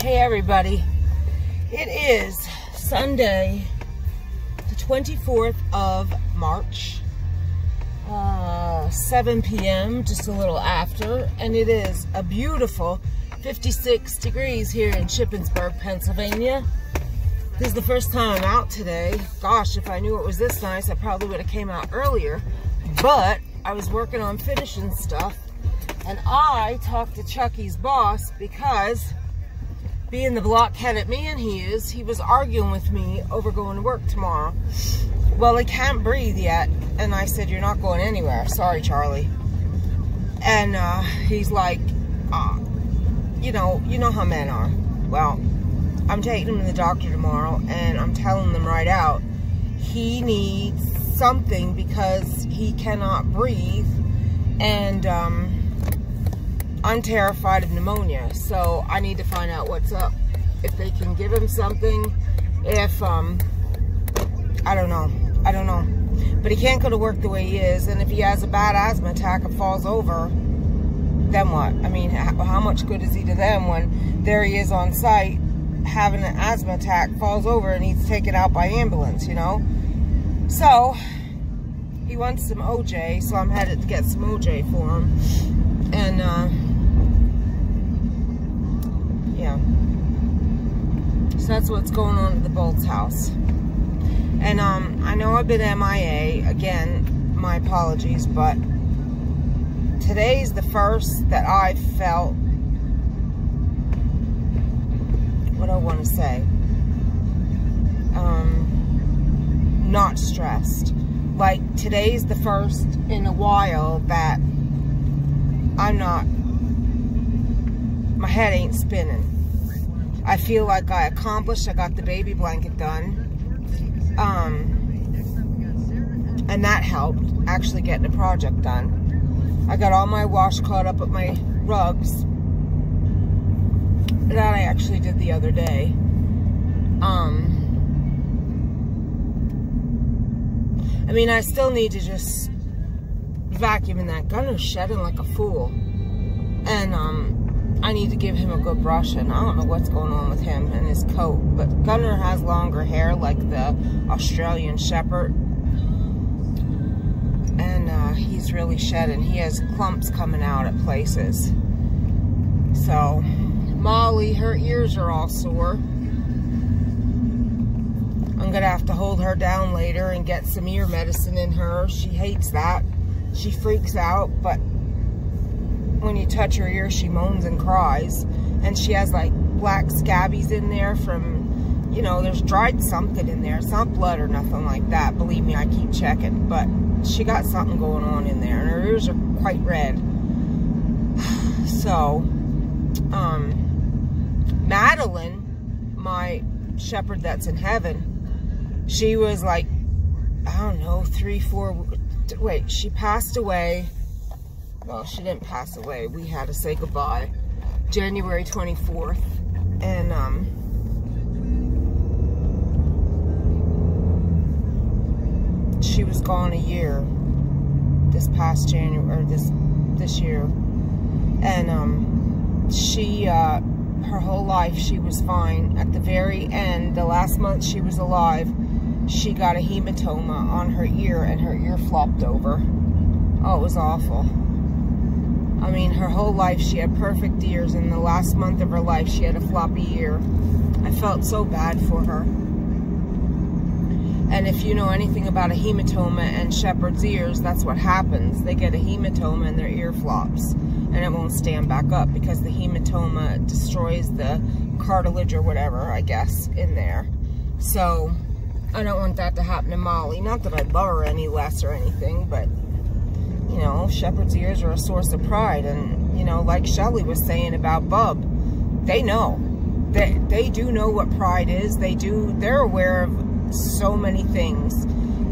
Hey everybody, it is Sunday the 24th of March, 7 p.m., just a little after, and it is a beautiful 56 degrees here in Shippensburg, Pennsylvania. This is the first time I'm out today. Gosh, if I knew it was this nice, I probably would have came out earlier, but I was working on finishing stuff, and I talked to Chucky's boss because, being the blockheaded man he was arguing with me over going to work tomorrow. Well, he can't breathe yet, and I said, you're not going anywhere. Sorry, Charlie. And he's like, you know how men are. Well, I'm taking him to the doctor tomorrow, and I'm telling them right out, he needs something because he cannot breathe, and I'm terrified of pneumonia, so I need to find out what's up. If they can give him something, if, I don't know. But he can't go to work the way he is, and if he has a bad asthma attack and falls over, then what? I mean, how much good is he to them when there he is on site, having an asthma attack, falls over, and he's taken out by ambulance, you know? So, he wants some OJ, so I'm headed to get some OJ for him. And, yeah. So that's what's going on at the Boltz house. And, I know I've been MIA. Again, my apologies, but today's the first that I felt, what do I want to say? Not stressed. Like, today's the first in a while that I'm not, my head ain't spinning. I feel like I accomplished, I got the baby blanket done. And that helped, actually getting a project done. I got all my wash caught up with my rugs. That I actually did the other day. I mean, I still need to just vacuum in that. Gunner's shedding like a fool. And, I need to give him a good brush, and I don't know what's going on with him and his coat. But Gunner has longer hair like the Australian Shepherd. And, he's really shedding. He has clumps coming out at places. So, Molly, her ears are all sore. I'm going to have to hold her down later and get some ear medicine in her. She hates that. She freaks out, but when you touch her ear, she moans and cries. And she has, like, black scabbies in there from, you know, there's dried something in there. It's not blood or nothing like that. Believe me, I keep checking. But she got something going on in there, and her ears are quite red. So, Madeline, my shepherd that's in heaven, she was like, I don't know, 3, 4, wait, she passed away. Well, she didn't pass away. We had to say goodbye. January 24th. And, she was gone a year. This past January, or this year. And, she, her whole life, she was fine. At the very end, the last month she was alive, she got a hematoma on her ear, and her ear flopped over. Oh, it was awful. I mean, her whole life she had perfect ears, and the last month of her life she had a floppy ear. I felt so bad for her. And if you know anything about a hematoma and shepherd's ears, that's what happens. They get a hematoma and their ear flops, and it won't stand back up because the hematoma destroys the cartilage or whatever, I guess, in there. So, I don't want that to happen to Molly. Not that I love her any less or anything, but, you know, shepherd's ears are a source of pride. And, you know, like Shelly was saying about Bub, they know. They do know what pride is. They're aware of so many things.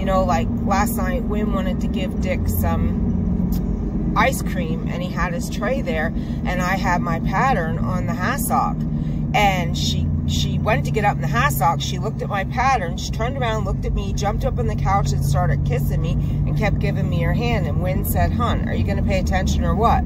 You know, like last night, Wim wanted to give Dick some ice cream, and he had his tray there, and I had my pattern on the hassock. And she went to get up in the hassock. She looked at my pattern. She turned around, looked at me, jumped up on the couch, and started kissing me, and kept giving me her hand. And Wynn said, "Hun, are you going to pay attention or what?"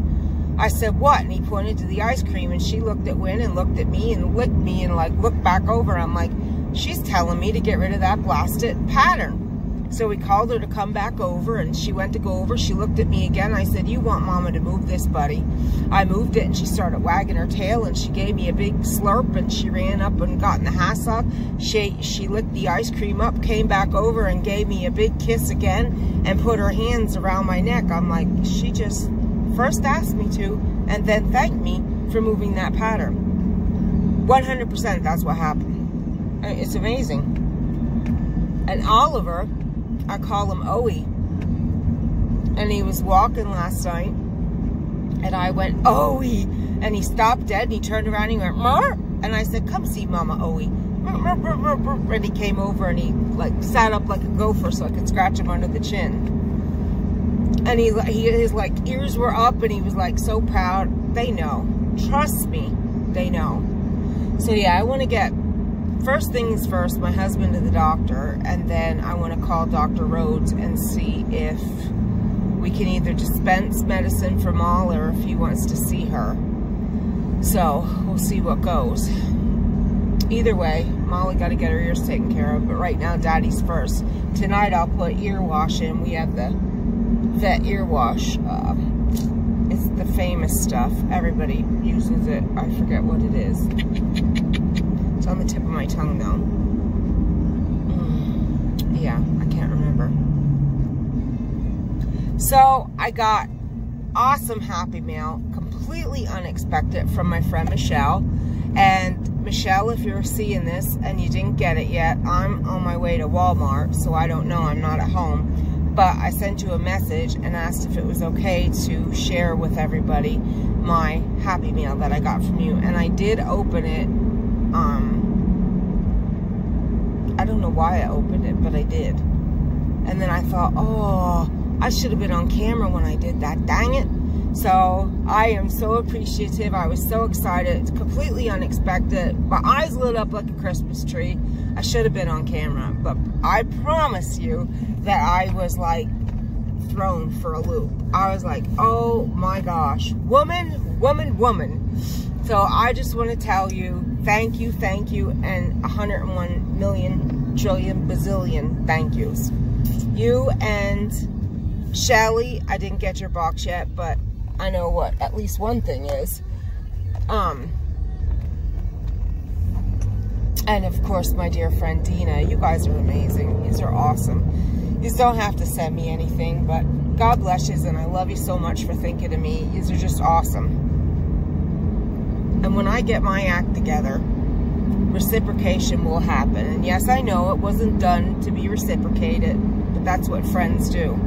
I said, what? And he pointed to the ice cream, and she looked at Wynn and looked at me and licked me and like looked back over. I'm like, she's telling me to get rid of that blasted pattern. So we called her to come back over, and she went to go over. She looked at me again. I said, you want Mama to move this, buddy? I moved it, and she started wagging her tail, and she gave me a big slurp, and she ran up and got in the hassle. She licked the ice cream up, came back over, and gave me a big kiss again, and put her hands around my neck. I'm like, she just first asked me to, and then thanked me for moving that pattern. 100% that's what happened. It's amazing. And Oliver, I call him Owie, and he was walking last night, and I went, Owie, and he stopped dead, and he turned around, and he went, Mar, and I said, come see Mama Owie, and he came over, and he like sat up like a gopher so I could scratch him under the chin, and his like ears were up, and he was like so proud. They know, trust me, they know. So yeah, I want to get, first things first, my husband to the doctor, and then I want to call Dr. Rhodes and see if we can either dispense medicine for Molly or if he wants to see her. So we'll see what goes. Either way, Molly got to get her ears taken care of, but right now Daddy's first. Tonight I'll put ear wash in. We have the vet ear wash. It's the famous stuff. Everybody uses it. I forget what it is. It's on the tip of my tongue now. Yeah, I can't remember. So I got awesome Happy Mail, completely unexpected, from my friend Michelle. And Michelle, if you're seeing this and you didn't get it yet, I'm on my way to Walmart, so I don't know, I'm not at home. But I sent you a message and asked if it was okay to share with everybody my Happy Mail that I got from you. And I did open it. I don't know why I opened it, but I did. And then I thought, oh, I should have been on camera when I did that, dang it. So I am so appreciative. I was so excited. It's completely unexpected. My eyes lit up like a Christmas tree. I should have been on camera, but I promise you that I was like thrown for a loop. I was like, oh my gosh, woman, woman, woman. So I just want to tell you, thank you, and 101 million trillion bazillion thank yous. You and Shelly, I didn't get your box yet, but I know what at least one thing is. And of course, my dear friend Dina, you guys are amazing. These are awesome. You don't have to send me anything, but God bless you, and I love you so much for thinking of me. These are just awesome. And when I get my act together, reciprocation will happen. And yes, I know it wasn't done to be reciprocated, but that's what friends do.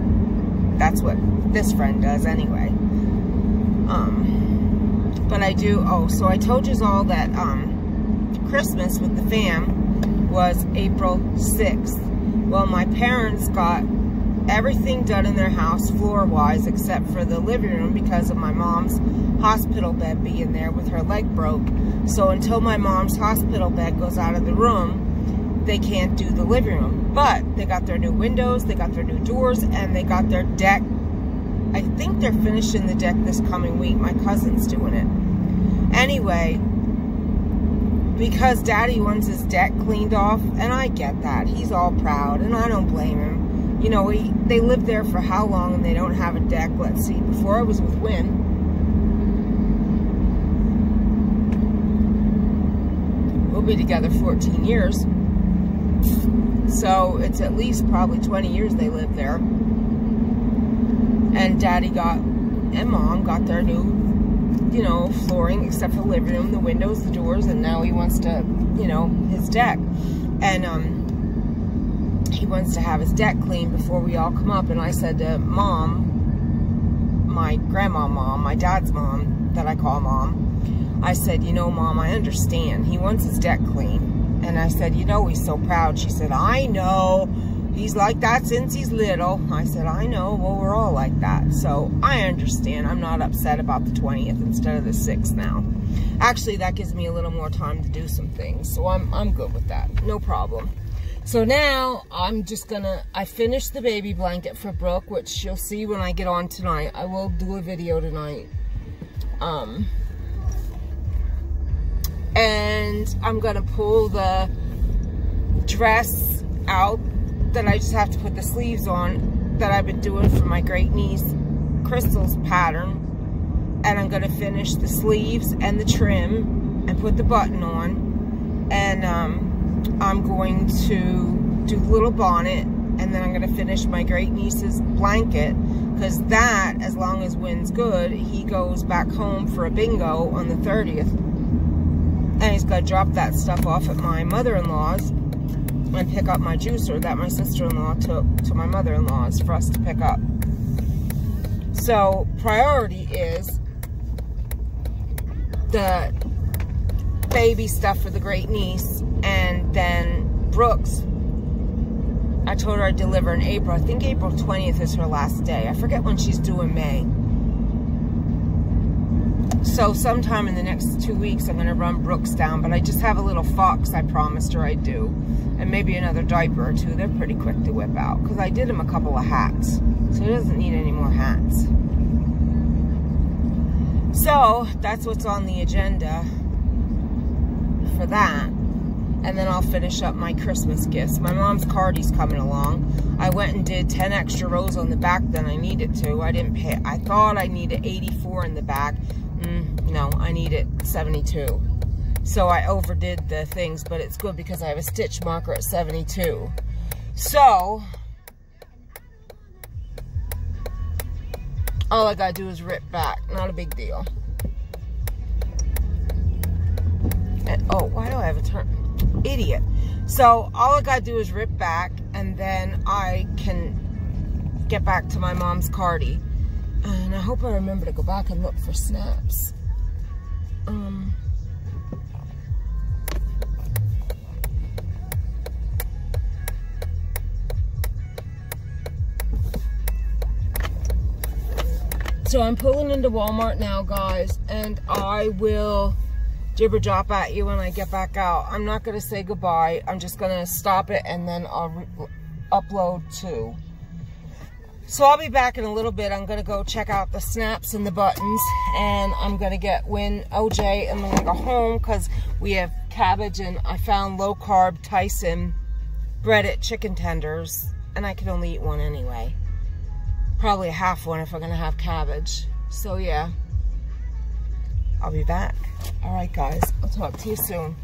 That's what this friend does anyway. But I do, oh, so I told you all that Christmas with the fam was April 6th. Well, my parents got everything done in their house floor-wise except for the living room because of my mom's hospital bed being there with her leg broke. So until my mom's hospital bed goes out of the room, they can't do the living room. But they got their new windows, they got their new doors, and they got their deck. I think they're finishing the deck this coming week. My cousin's doing it. Anyway, because Daddy wants his deck cleaned off, and I get that. He's all proud, and I don't blame him. You know, they lived there for how long, and they don't have a deck? Let's see. Before I was with Wynn, we'll be together 14 years. So it's at least probably 20 years they lived there. And Daddy and Mom got their new, you know, flooring, except for the living room, the windows, the doors, and now he wants to, you know, his deck. And he wants to have his deck cleaned before we all come up. And I said to Mom, my grandma mom, my dad's mom, that I call Mom, I said, you know, Mom, I understand. He wants his deck clean. And I said, you know, he's so proud. She said, I know. He's like that since he's little. I said, I know. Well, we're all like that. So I understand. I'm not upset about the 20th instead of the 6th now. Actually, that gives me a little more time to do some things. So I'm good with that. No problem. So now I'm just gonna, I finished the baby blanket for Brooke, which you'll see when I get on tonight. I will do a video tonight. And I'm gonna pull the dress out that I just have to put the sleeves on that I've been doing for my great niece Crystal's pattern, and I'm gonna finish the sleeves and the trim and put the button on, and I'm going to do the little bonnet, and then I'm gonna finish my great niece's blanket, because that, as long as wind's good, he goes back home for a bingo on the 30th, and he's got to drop that stuff off at my mother-in-law's and pick up my juicer that my sister-in-law took to my mother-in-law's for us to pick up. So priority is the baby stuff for the great niece, and then Brooks, I told her I'd deliver in April. I think April 20th is her last day. I forget when she's due in May. So sometime in the next 2 weeks, I'm going to run Brooks down. But I just have a little fox I promised her I'd do. And maybe another diaper or two. They're pretty quick to whip out. Because I did him a couple of hats. So he doesn't need any more hats. So that's what's on the agenda for that. And then I'll finish up my Christmas gifts. My mom's cardi's coming along. I went and did 10 extra rows on the back than I needed to. I didn't pay. I thought I needed 84 in the back. No, I needed 72. So I overdid the things, but it's good because I have a stitch marker at 72. So all I gotta do is rip back. Not a big deal. And, oh, why do I have a turn? Idiot. So all I gotta do is rip back, and then I can get back to my mom's cardi. And I hope I remember to go back and look for snaps. So I'm pulling into Walmart now, guys, and I will jibber jop at you when I get back out. I'm not going to say goodbye. I'm just going to stop it, and then I'll upload too. So I'll be back in a little bit. I'm going to go check out the snaps and the buttons, and I'm going to get Win, OJ, and I'm going to go home because we have cabbage, and I found low-carb Tyson breaded chicken tenders, and I can only eat one anyway. Probably a half one if I'm going to have cabbage. So yeah, I'll be back. All right, guys, I'll talk to you soon.